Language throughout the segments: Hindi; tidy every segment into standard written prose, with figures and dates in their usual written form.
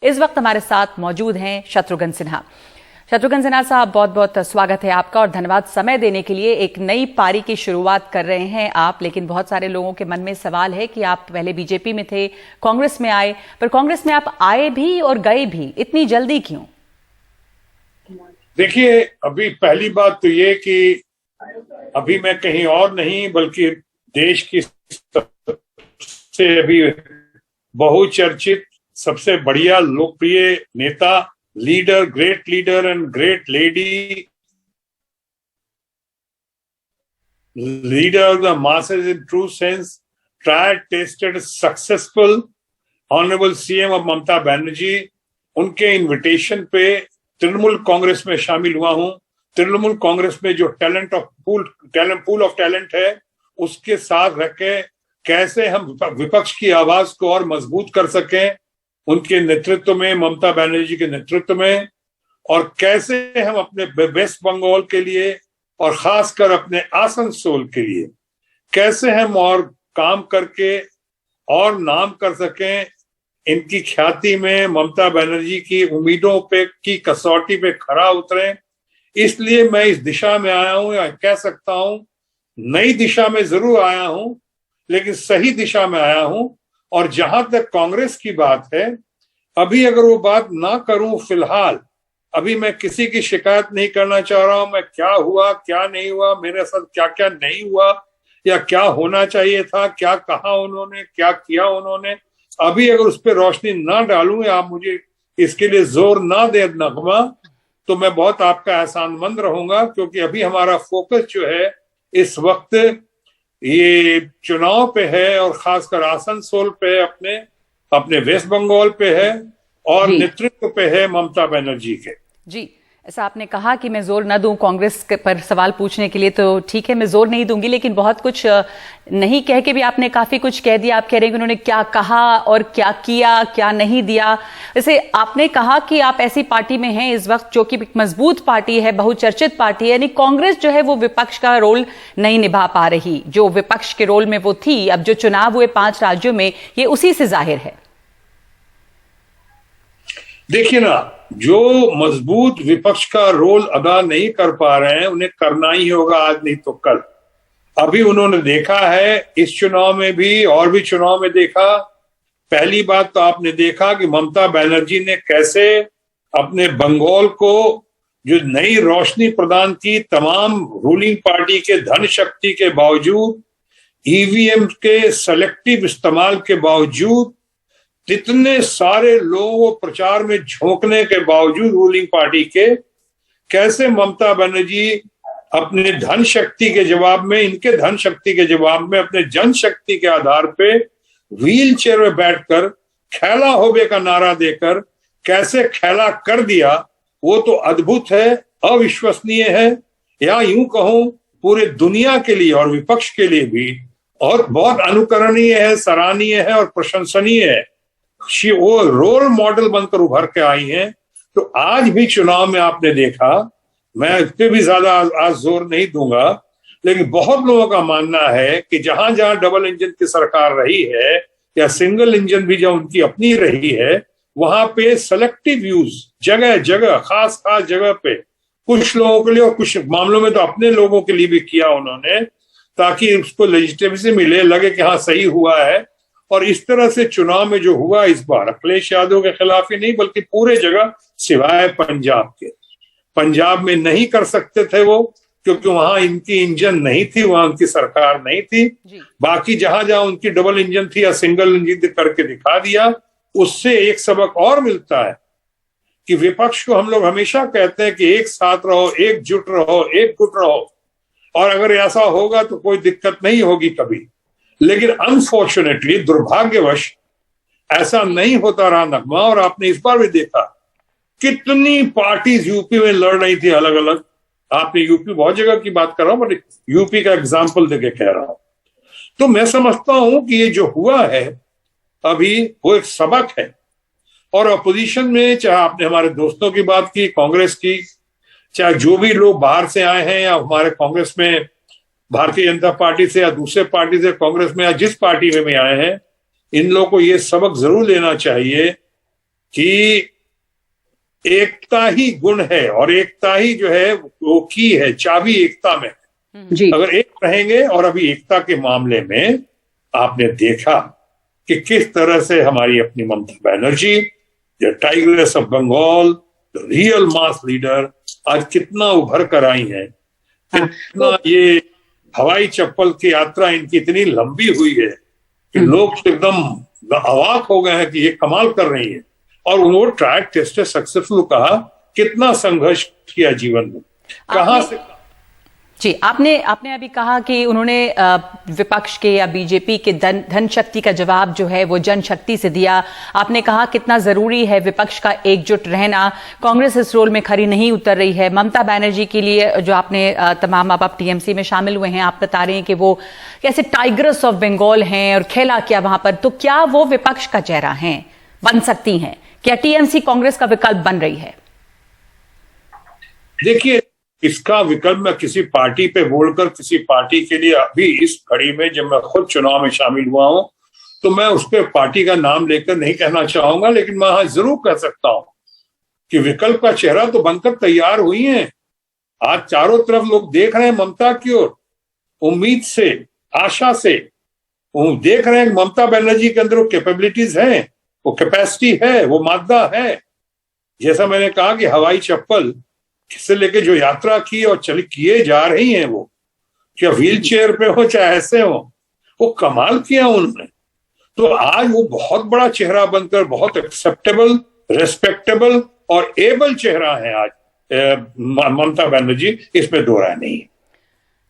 इस वक्त हमारे साथ मौजूद हैं शत्रुघ्न सिन्हा। शत्रुघ्न सिन्हा साहब, बहुत बहुत स्वागत है आपका और धन्यवाद समय देने के लिए। एक नई पारी की शुरुआत कर रहे हैं आप, लेकिन बहुत सारे लोगों के मन में सवाल है कि आप पहले बीजेपी में थे, कांग्रेस में आए, पर कांग्रेस में आप आए भी और गए भी, इतनी जल्दी क्यों? देखिए, अभी पहली बात तो ये कि अभी मैं कहीं और नहीं बल्कि देश की से अभी बहुचर्चित, सबसे बढ़िया लोकप्रिय नेता, leader, great leader and great lady, leader of the masses in true sense, tried, tested, successful, honourable CM of Mamata Banerjee, उनके इनविटेशन पे तृणमूल कांग्रेस में शामिल हुआ हूं। तृणमूल कांग्रेस में जो पूल ऑफ टैलेंट है, उसके साथ रह के कैसे हम विपक्ष की आवाज को और मजबूत कर सकें, उनके नेतृत्व में, ममता बनर्जी के नेतृत्व में, और कैसे हम अपने वेस्ट बंगाल के लिए और खासकर अपने आसनसोल के लिए कैसे हम और काम करके और नाम कर सकें, इनकी ख्याति में ममता बनर्जी की उम्मीदों पे की कसौटी पे खरा उतरे। इसलिए मैं इस दिशा में आया हूं, या कह सकता हूं नई दिशा में जरूर आया हूं, लेकिन सही दिशा में आया हूं। और जहां तक कांग्रेस की बात है, अभी अगर वो बात ना करूं, फिलहाल अभी मैं किसी की शिकायत नहीं करना चाह रहा हूं। मैं क्या हुआ, क्या नहीं हुआ, मेरे साथ क्या क्या नहीं हुआ, या क्या होना चाहिए था, क्या कहा उन्होंने, क्या किया उन्होंने, अभी अगर उस पर रोशनी ना डालूं या आप मुझे इसके लिए जोर ना दे नगमा, तो मैं बहुत आपका एहसानमंद रहूंगा। क्योंकि अभी हमारा फोकस जो है इस वक्त ये चुनाव पे है, और खासकर आसनसोल पे, अपने वेस्ट बंगाल पे है, और नेतृत्व पे है ममता बनर्जी के। जी, ऐसा आपने कहा कि मैं जोर न दूं कांग्रेस पर सवाल पूछने के लिए, तो ठीक है, मैं जोर नहीं दूंगी, लेकिन बहुत कुछ नहीं कह के भी आपने काफी कुछ कह दिया। आप कह रहे हैं कि उन्होंने क्या कहा और क्या किया, क्या नहीं दिया। जैसे आपने कहा कि आप ऐसी पार्टी में हैं इस वक्त जो कि एक मजबूत पार्टी है, बहुचर्चित पार्टी है, यानी कांग्रेस जो है वो विपक्ष का रोल नहीं निभा पा रही, जो विपक्ष के रोल में वो थी। अब जो चुनाव हुए 5 राज्यों में, ये उसी से जाहिर है। देखिए ना, जो मजबूत विपक्ष का रोल अदा नहीं कर पा रहे हैं, उन्हें करना ही होगा, आज नहीं तो कल। अभी उन्होंने देखा है, इस चुनाव में भी और भी चुनाव में देखा। पहली बात तो आपने देखा कि ममता बनर्जी ने कैसे अपने बंगाल को जो नई रोशनी प्रदान की, तमाम रूलिंग पार्टी के धन शक्ति के बावजूद, ईवीएम के सेलेक्टिव इस्तेमाल के बावजूद, इतने सारे लोगों को प्रचार में झोंकने के बावजूद रूलिंग पार्टी के, कैसे ममता बनर्जी अपने धन शक्ति के जवाब में, इनके धन शक्ति के जवाब में, अपने जनशक्ति के आधार पे व्हील चेयर में बैठकर खेला होबे का नारा देकर कैसे खेला कर दिया, वो तो अद्भुत है, अविश्वसनीय है, या यूं कहूं पूरे दुनिया के लिए और विपक्ष के लिए भी, और बहुत अनुकरणीय है, सराहनीय है और प्रशंसनीय है। वो रोल मॉडल बनकर उभर के आई हैं। तो आज भी चुनाव में आपने देखा, मैं इस पे भी ज्यादा आज जोर नहीं दूंगा, लेकिन बहुत लोगों का मानना है कि जहां जहां डबल इंजन की सरकार रही है, या सिंगल इंजन भी जब उनकी अपनी रही है, वहां पे सेलेक्टिव यूज जगह जगह, खास जगह पे कुछ लोगों के लिए और कुछ मामलों में तो अपने लोगों के लिए भी किया उन्होंने, ताकि उसको लेजिटिमेसी मिले, लगे कि हाँ सही हुआ है। और इस तरह से चुनाव में जो हुआ इस बार, अखिलेश यादव के खिलाफ ही नहीं बल्कि पूरे जगह, सिवाय पंजाब के। पंजाब में नहीं कर सकते थे वो, क्योंकि वहां इनकी इंजन नहीं थी, वहां उनकी सरकार नहीं थी। बाकी जहां जहां उनकी डबल इंजन थी या सिंगल इंजन करके दिखा दिया। उससे एक सबक और मिलता है कि विपक्ष को हम लोग हमेशा कहते हैं कि एक साथ रहो, एकजुट रहो, एकजुट रहो, और अगर ऐसा होगा तो कोई दिक्कत नहीं होगी कभी। लेकिन अनफॉर्चुनेटली, दुर्भाग्यवश ऐसा नहीं होता रहा नगमा। और आपने इस बार भी देखा कितनी पार्टीज यूपी में लड़ रही थी अलग अलग। आपने यूपी, बहुत जगह की बात कर रहा हूं, बट यूपी का एग्जाम्पल देके कह रहा हूं। तो मैं समझता हूं कि ये जो हुआ है अभी, वो एक सबक है। और अपोजिशन में, चाहे आपने हमारे दोस्तों की बात की, कांग्रेस की, चाहे जो भी लोग बाहर से आए हैं या हमारे कांग्रेस में, भारतीय जनता पार्टी से या दूसरे पार्टी से कांग्रेस में या जिस पार्टी में भी आए हैं, इन लोगों को ये सबक जरूर लेना चाहिए कि एकता ही गुण है और एकता ही जो है वो की है, चाबी एकता में। जी। अगर एक रहेंगे, और अभी एकता के मामले में आपने देखा कि किस तरह से हमारी अपनी Mamata Banerjee, the tigress of Bengal, the real mass leader, आज कितना उभर कर आई है। कितना ये हवाई चप्पल की यात्रा इनकी इतनी लंबी हुई है कि लोग तो एकदम अवाक हो गए हैं कि ये कमाल कर रही है। और उन्होंने ट्राई टेस्ट सक्सेसफुल कहा, कितना संघर्ष किया जीवन में, कहां से। जी, आपने अभी कहा कि उन्होंने विपक्ष के या बीजेपी के धन शक्ति का जवाब जो है वो जनशक्ति से दिया। आपने कहा कितना जरूरी है विपक्ष का एकजुट रहना, कांग्रेस इस रोल में खरी नहीं उतर रही है। ममता बनर्जी के लिए जो आपने तमाम अब आप टीएमसी में शामिल हुए हैं, आप बता रहे हैं कि वो कैसे टाइग्रेस ऑफ बंगाल हैं और खेला क्या वहां पर, तो क्या वो विपक्ष का चेहरा है, बन सकती हैं? क्या टीएमसी कांग्रेस का विकल्प बन रही है? देखिए, इसका विकल्प मैं किसी पार्टी पे बोलकर किसी पार्टी के लिए अभी इस घड़ी में, जब मैं खुद चुनाव में शामिल हुआ हूं, तो मैं उस पर पार्टी का नाम लेकर नहीं कहना चाहूंगा, लेकिन मैं हाँ जरूर कह सकता हूं कि विकल्प का चेहरा तो बनकर तैयार हुई है। आज चारों तरफ लोग देख रहे हैं ममता की ओर, उम्मीद से, आशा से। वो देख रहे हैं ममता बनर्जी के अंदर वो कैपेबिलिटीज हैं, वो कैपेसिटी है, वो मादा है। जैसा मैंने कहा कि हवाई चप्पल से लेके जो यात्रा की और चल किए जा रही हैं, वो क्या व्हील चेयर पे हो चाहे ऐसे हो, वो कमाल किया उन्होंने। तो आज वो बहुत बड़ा चेहरा बनकर, बहुत एक्सेप्टेबल, रेस्पेक्टेबल और एबल चेहरा है आज ममता बनर्जी, इसमें दो राय नहीं है।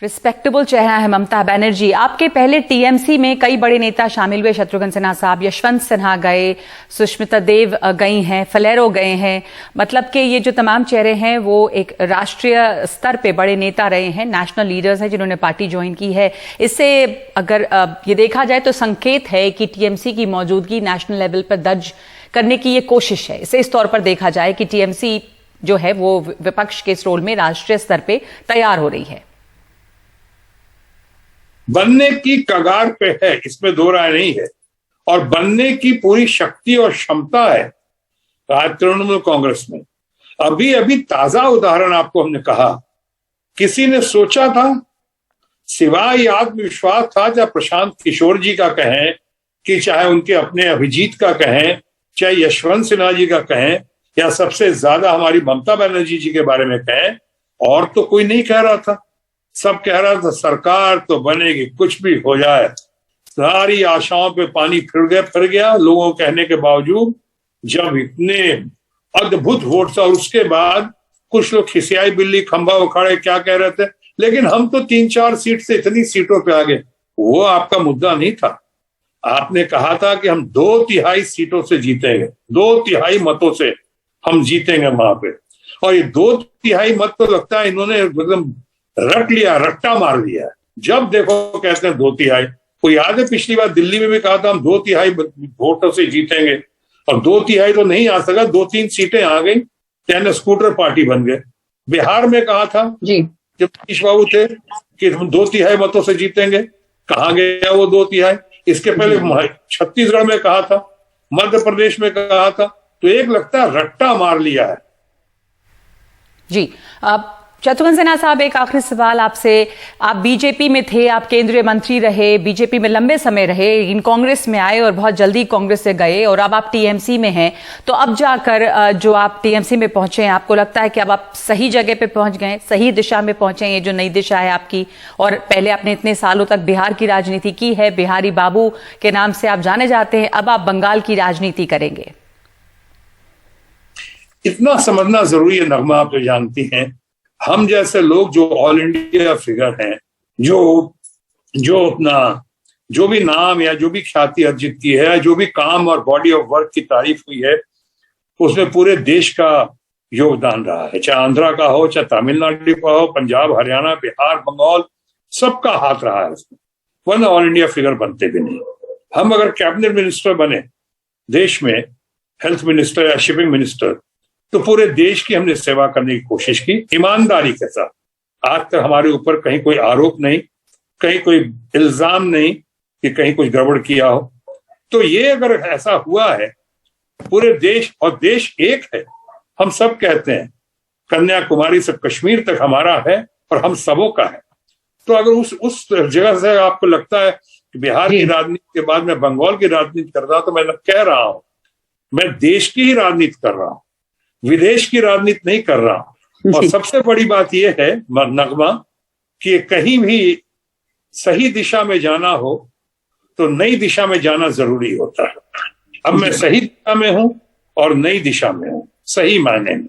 रिस्पेक्टेबल चेहरा है ममता बनर्जी। आपके पहले टीएमसी में कई बड़े नेता शामिल हुए, शत्रुघ्न सिन्हा साहब, यशवंत सिन्हा गए, सुष्मिता देव गई हैं, फलेरो गए हैं। मतलब कि ये जो तमाम चेहरे हैं वो एक राष्ट्रीय स्तर पे बड़े नेता रहे हैं, नेशनल लीडर्स हैं जिन्होंने पार्टी ज्वाइन की है। इससे अगर ये देखा जाए तो संकेत है कि टीएमसी की मौजूदगी नेशनल लेवल पर दर्ज करने की ये कोशिश है। इसे इस तौर पर देखा जाए कि टीएमसी जो है वो विपक्ष के इस रोल में राष्ट्रीय स्तर पे तैयार हो रही है, बनने की कगार पे है, इसमें दो राय नहीं है, और बनने की पूरी शक्ति और क्षमता है आज तृणमूल कांग्रेस में। अभी अभी ताजा उदाहरण आपको हमने कहा, किसी ने सोचा था, सिवाय आत्मविश्वास था, चाहे प्रशांत किशोर जी का कहें कि चाहे उनके अपने अभिजीत का कहें, चाहे यशवंत सिन्हा जी का कहें, या सबसे ज्यादा हमारी ममता बनर्जी जी के बारे में कहें, और तो कोई नहीं कह रहा था। सब कह रहा था सरकार तो बनेगी, कुछ भी हो जाए। सारी आशाओं पे पानी फिर गया लोगों कहने के बावजूद, जब इतने अद्भुत वोट से। और उसके बाद कुछ लोग खिसियाई बिल्ली खंभा उखाड़े क्या कह रहे थे, लेकिन हम तो 3-4 सीट से इतनी सीटों पे आ गए। वो आपका मुद्दा नहीं था। आपने कहा था कि हम 2/3 सीटों से जीतेंगे, 2/3 मतों से हम जीतेंगे वहां पे। और ये 2/3 मत तो लगता है इन्होंने मतलब रट लिया, रट्टा मार लिया। जब देखो कहते हैं 2/3। को याद है पिछली बार दिल्ली में भी कहा था हम 2/3 वोटों से जीतेंगे, और 2/3 तो नहीं आ सका, 2-3 सीटें आ गई, यानी स्कूटर पार्टी बन गए। बिहार में कहा था जी, जब नीतीश बाबू थे कि हम 2/3 मतों से जीतेंगे, कहाँ गया वो 2/3? इसके पहले छत्तीसगढ़ में कहा था, मध्य प्रदेश में कहा था। तो एक लगता है रट्टा मार लिया है। जी, अब शत्रुघ्न सिन्हा साहब, एक आखिरी सवाल आपसे। आप बीजेपी में थे, आप केंद्रीय मंत्री रहे, बीजेपी में लंबे समय रहे, इन कांग्रेस में आए और बहुत जल्दी कांग्रेस से गए, और अब आप टीएमसी में हैं। तो अब जाकर जो आप टीएमसी में पहुंचे हैं, आपको लगता है कि अब आप सही जगह पे पहुंच गए, सही दिशा में पहुंचे, ये जो नई दिशा है आपकी? और पहले आपने इतने सालों तक बिहार की राजनीति की है, बिहारी बाबू के नाम से आप जाने जाते हैं, अब आप बंगाल की राजनीति करेंगे? इतना समझना जरूरी है नगमा, आप तो जानती हैं, हम जैसे लोग जो ऑल इंडिया फिगर हैं, जो अपना जो भी नाम या जो भी ख्याति अर्जित की है, जो भी काम और बॉडी ऑफ वर्क की तारीफ हुई है, उसमें पूरे देश का योगदान रहा है। चाहे आंध्रा का हो, चाहे तमिलनाडु का हो, पंजाब, हरियाणा, बिहार, बंगाल, सबका हाथ रहा है उसमें, वरना ऑल इंडिया फिगर बनते भी नहीं। हम अगर कैबिनेट मिनिस्टर बने देश में, हेल्थ मिनिस्टर या शिपिंग मिनिस्टर, तो पूरे देश की हमने सेवा करने की कोशिश की ईमानदारी के साथ। आज तक हमारे ऊपर कहीं कोई आरोप नहीं, कहीं कोई इल्जाम नहीं कि कहीं कुछ गड़बड़ किया हो। तो ये अगर ऐसा हुआ है पूरे देश, और देश एक है, हम सब कहते हैं कन्याकुमारी से कश्मीर तक हमारा है और हम सबों का है। तो अगर उस जगह से आपको लगता है कि बिहार की राजनीति के बाद मैं बंगाल की राजनीति कर रहा हूं, तो मैं कह रहा हूं मैं देश की ही राजनीति कर रहा हूं, विदेश की राजनीति नहीं कर रहा हूं। और सबसे बड़ी बात यह है नगमा कि कहीं भी सही दिशा में जाना हो तो नई दिशा में जाना जरूरी होता है। अब मैं सही दिशा में हूं और नई दिशा में हूं, सही मायने में।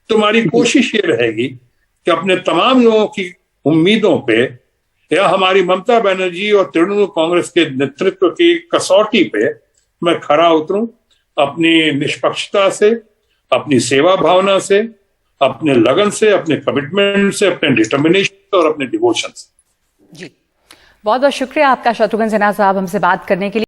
तुम्हारी कोशिश ये रहेगी कि अपने तमाम लोगों की उम्मीदों पे या हमारी ममता बनर्जी और तृणमूल कांग्रेस के नेतृत्व की कसौटी पे मैं खरा उतरूं, अपनी निष्पक्षता से, अपनी सेवा भावना से, अपने लगन से, अपने कमिटमेंट से, अपने डिटर्मिनेशन से और अपने डिवोशन से। जी, बहुत बहुत शुक्रिया आपका शत्रुघ्न सिन्हा साहब हमसे बात करने के लिए।